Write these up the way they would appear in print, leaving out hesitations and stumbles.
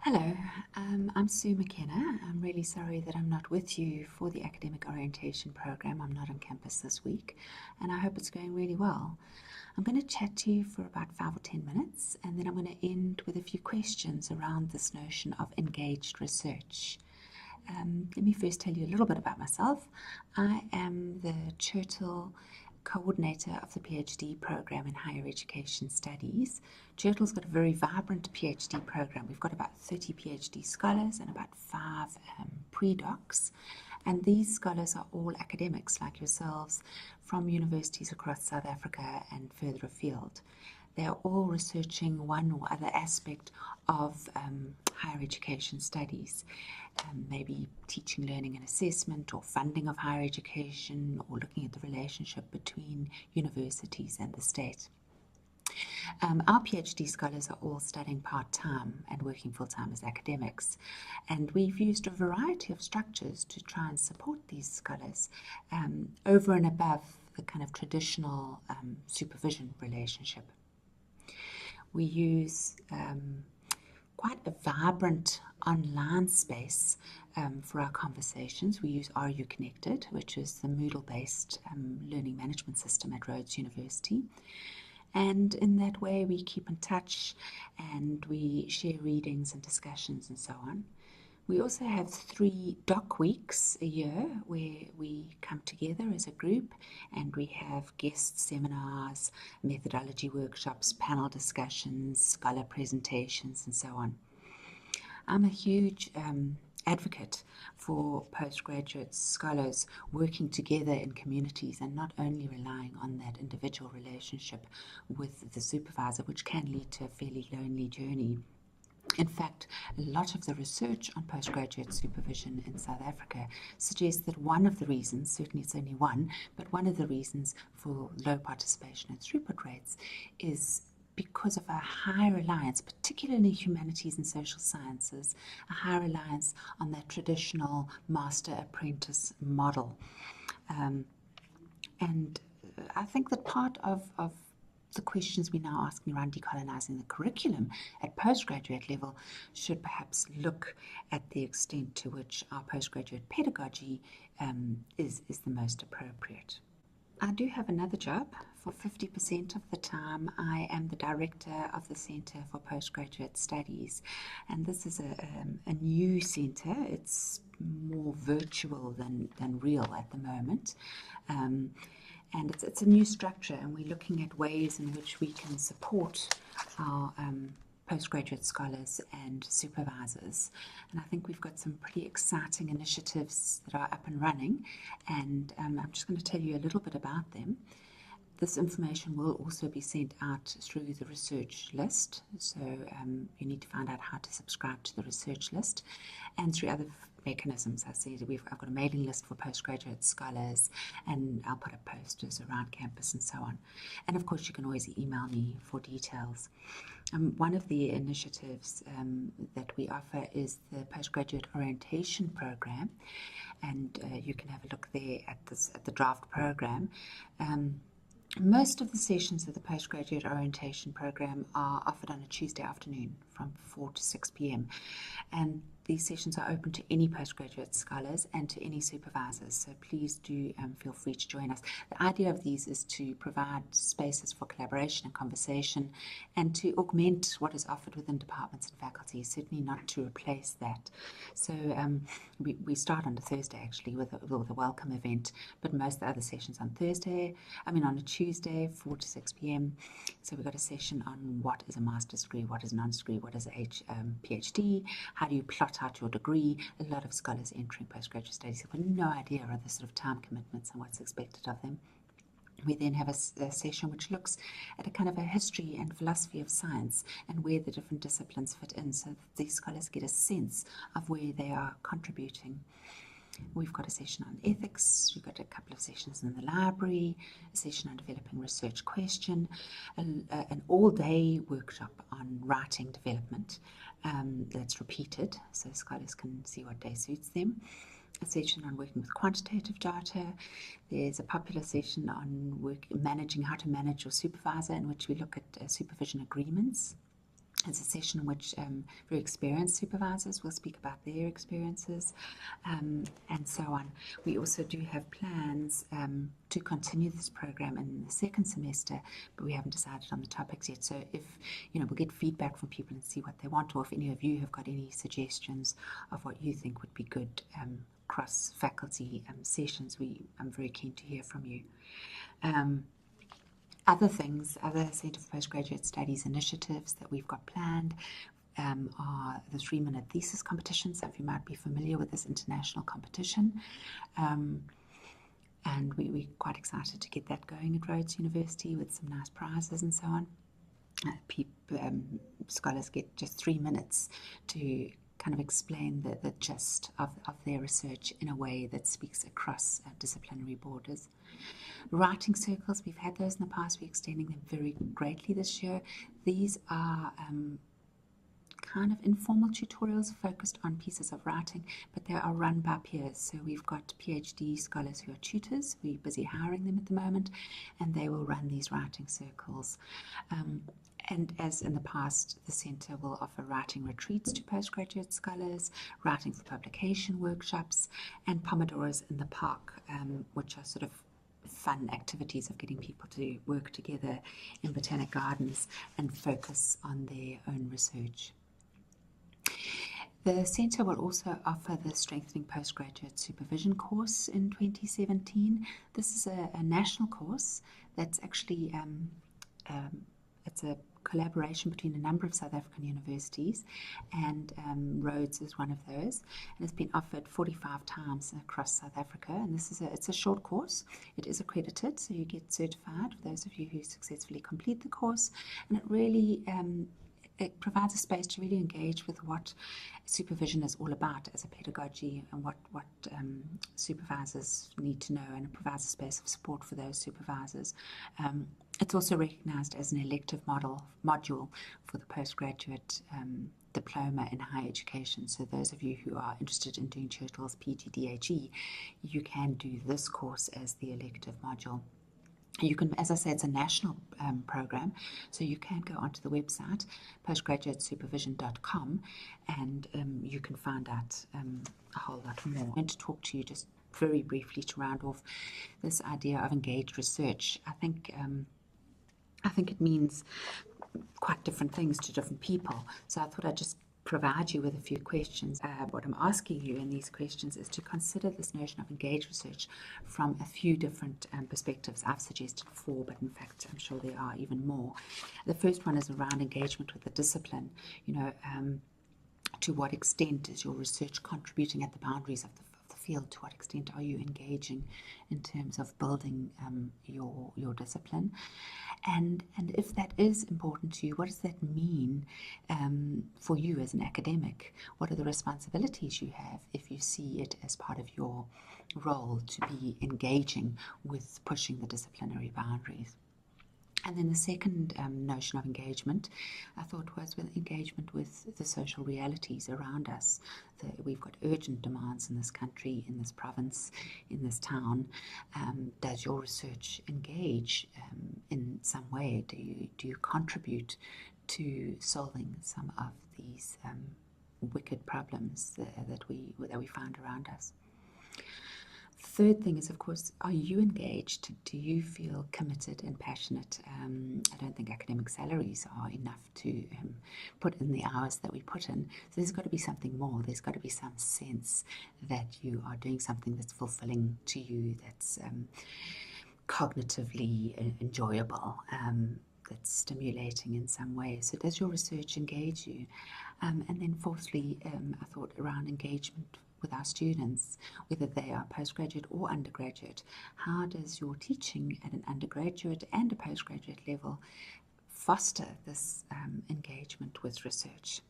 Hello, I'm Sue McKenna. I'm really sorry that I'm not with you for the academic orientation program. I'm not on campus this week, and I hope it's going really well. I'm going to chat to you for about 5 or 10 minutes, and then I'm going to end with a few questions around this notion of engaged research. Let me first tell you a little bit about myself. I am the CHERTL coordinator of the PhD program in higher education studies. CHERTL's got a very vibrant PhD program. We've got about 30 PhD scholars and about 5 pre-docs. And these scholars are all academics like yourselves from universities across South Africa and further afield. They are all researching one or other aspect of higher education studies, maybe teaching, learning and assessment, or funding of higher education, or looking at the relationship between universities and the state. Our PhD scholars are all studying part-time and working full-time as academics, and we've used a variety of structures to try and support these scholars over and above the kind of traditional supervision relationship. We use quite a vibrant online space for our conversations. We use RU Connected, which is the Moodle-based learning management system at Rhodes University. And in that way, we keep in touch and we share readings and discussions and so on. We also have 3 doc weeks a year where we come together as a group and we have guest seminars, methodology workshops, panel discussions, scholar presentations, and so on. I'm a huge advocate for postgraduate scholars working together in communities and not only relying on that individual relationship with the supervisor, which can lead to a fairly lonely journey. In fact, a lot of the research on postgraduate supervision in South Africa suggests that one of the reasons, certainly it's only one, but one of the reasons for low participation and throughput rates is because of a high reliance, particularly in humanities and social sciences, a high reliance on that traditional master-apprentice model. And I think that part of the questions we're now asking around decolonizing the curriculum at postgraduate level should perhaps look at the extent to which our postgraduate pedagogy is the most appropriate. I do have another job. For 50% of the time, I am the director of the Center for Postgraduate Studies, and this is a new center. It's more virtual than real at the moment. And it's a new structure, and we're looking at ways in which we can support our postgraduate scholars and supervisors. And I think we've got some pretty exciting initiatives that are up and running, and I'm just going to tell you a little bit about them. This information will also be sent out through the research list, so you need to find out how to subscribe to the research list, and through other mechanisms. I said I've got a mailing list for postgraduate scholars, and I'll put up posters around campus and so on. And of course, you can always email me for details. One of the initiatives that we offer is the postgraduate orientation program, and you can have a look there at the draft program. Most of the sessions of the postgraduate orientation program are offered on a Tuesday afternoon from 4 to 6 p.m. and these sessions are open to any postgraduate scholars and to any supervisors, so please do feel free to join us. The idea of these is to provide spaces for collaboration and conversation and to augment what is offered within departments and faculty, certainly not to replace that. So we start on a Thursday actually with a welcome event, but most of the other sessions on on a Tuesday, 4 to 6 p.m. So we've got a session on what is a master's degree, what is a master's degree, what is a PhD, how do you plot out your degree. A lot of scholars entering postgraduate studies have no idea of the sort of time commitments and what's expected of them. We then have a session which looks at a kind of a history and philosophy of science and where the different disciplines fit in, so that these scholars get a sense of where they are contributing. We've got a session on ethics, we've got a couple of sessions in the library, a session on developing research question, an all-day workshop on writing development that's repeated, so scholars can see what day suits them. A session on working with quantitative data. There's a popular session on how to manage your supervisor, in which we look at supervision agreements. It's a session in which very experienced supervisors will speak about their experiences and so on. We also do have plans to continue this program in the second semester, but we haven't decided on the topics yet. So if, we'll get feedback from people and see what they want, or if any of you have got any suggestions of what you think would be good cross-faculty sessions, I'm very keen to hear from you. Other Centre for Postgraduate Studies initiatives that we've got planned are the 3-minute thesis competition. Some of you might be familiar with this international competition. And we're quite excited to get that going at Rhodes University with some nice prizes and so on. Scholars get just 3 minutes to kind of explain the gist of their research in a way that speaks across disciplinary borders. Writing circles, we've had those in the past. We're extending them very greatly this year. These are kind of informal tutorials focused on pieces of writing, but they are run by peers. So we've got PhD scholars who are tutors. We're busy hiring them at the moment, and they will run these writing circles. And as in the past, the Centre will offer writing retreats to postgraduate scholars, writing for publication workshops, and Pomodoros in the Park, which are sort of fun activities of getting people to work together in botanic gardens and focus on their own research. The Centre will also offer the Strengthening Postgraduate Supervision course in 2017. This is a national course that's actually it's a collaboration between a number of South African universities, and Rhodes is one of those, and it's been offered 45 times across South Africa. And it's a short course. It is accredited, so you get certified for those of you who successfully complete the course, and it really it provides a space to really engage with what supervision is all about as a pedagogy, and what supervisors need to know, and it provides a space of support for those supervisors. It's also recognised as an elective module for the postgraduate diploma in higher education. So those of you who are interested in doing CHERTL's PGDHE, you can do this course as the elective module. You can, as I say, it's a national program, so you can go onto the website, postgraduatesupervision.com, and you can find out a whole lot more. I'm going to talk to you just very briefly to round off this idea of engaged research. I think it means quite different things to different people, so I thought I'd just provide you with a few questions. What I'm asking you in these questions is to consider this notion of engaged research from a few different perspectives. I've suggested 4, but in fact I'm sure there are even more. The first one is around engagement with the discipline. To what extent is your research contributing at the boundaries of the field? To what extent are you engaging in terms of building your discipline? And if that is important to you, what does that mean for you as an academic? What are the responsibilities you have if you see it as part of your role to be engaging with pushing the disciplinary boundaries? And then the second notion of engagement, I thought, was with engagement with the social realities around us. We've got urgent demands in this country, in this province, in this town. Does your research engage in some way? Do you contribute to solving some of these wicked problems that we find around us? Third thing is, of course, are you engaged? Do you feel committed and passionate? I don't think academic salaries are enough to put in the hours that we put in. So there's got to be something more. There's got to be some sense that you are doing something that's fulfilling to you, that's cognitively enjoyable, that's stimulating in some way. So does your research engage you? And then fourthly, I thought around engagement with our students, whether they are postgraduate or undergraduate. How does your teaching at an undergraduate and a postgraduate level foster this engagement with research?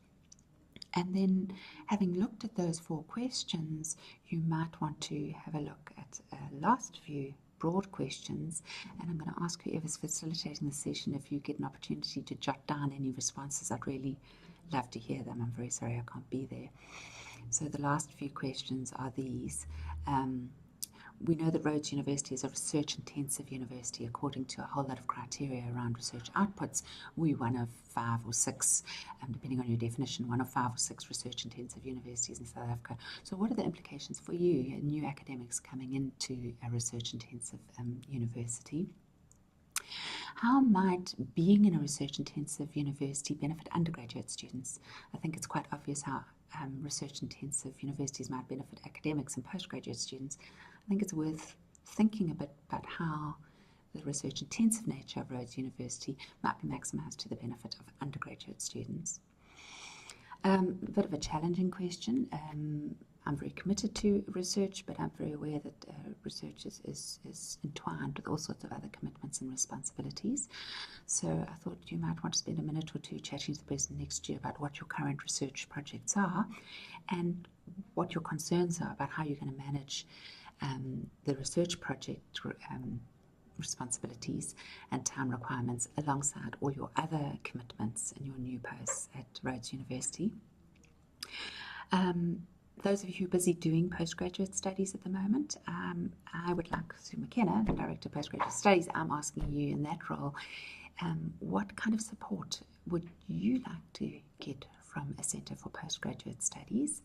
And then, having looked at those 4 questions, you might want to have a look at last few broad questions, and I'm going to ask whoever's facilitating the session if you get an opportunity to jot down any responses. I'd really love to hear them. I'm very sorry I can't be there. So the last few questions are these. we know that Rhodes University is a research-intensive university according to a whole lot of criteria around research outputs. We're one of 5 or 6, depending on your definition, one of 5 or 6 research-intensive universities in South Africa. So what are the implications for you, new academics coming into a research-intensive university? How might being in a research-intensive university benefit undergraduate students? I think it's quite obvious how research-intensive universities might benefit academics and postgraduate students. I think it's worth thinking a bit about how the research-intensive nature of Rhodes University might be maximised to the benefit of undergraduate students. A bit of a challenging question. I'm very committed to research, but I'm very aware that research is entwined with all sorts of other commitments and responsibilities. So I thought you might want to spend a minute or two chatting to the person next to you about what your current research projects are and what your concerns are about how you're going to manage the research project responsibilities and time requirements alongside all your other commitments in your new posts at Rhodes University. Those of you who are busy doing postgraduate studies at the moment, I would like, Sue McKenna, the Director of Postgraduate Studies, I'm asking you in that role, what kind of support would you like to get from a Centre for Postgraduate Studies?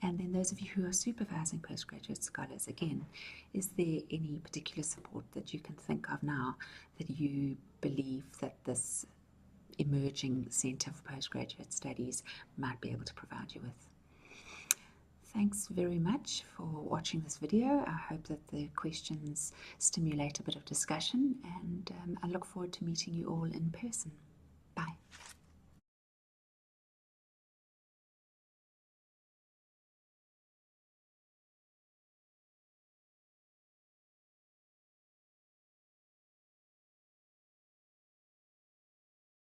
And then those of you who are supervising postgraduate scholars, again, is there any particular support that you can think of now that you believe that this emerging Centre for Postgraduate Studies might be able to provide you with? Thanks very much for watching this video. I hope that the questions stimulate a bit of discussion, and I look forward to meeting you all in person. Bye.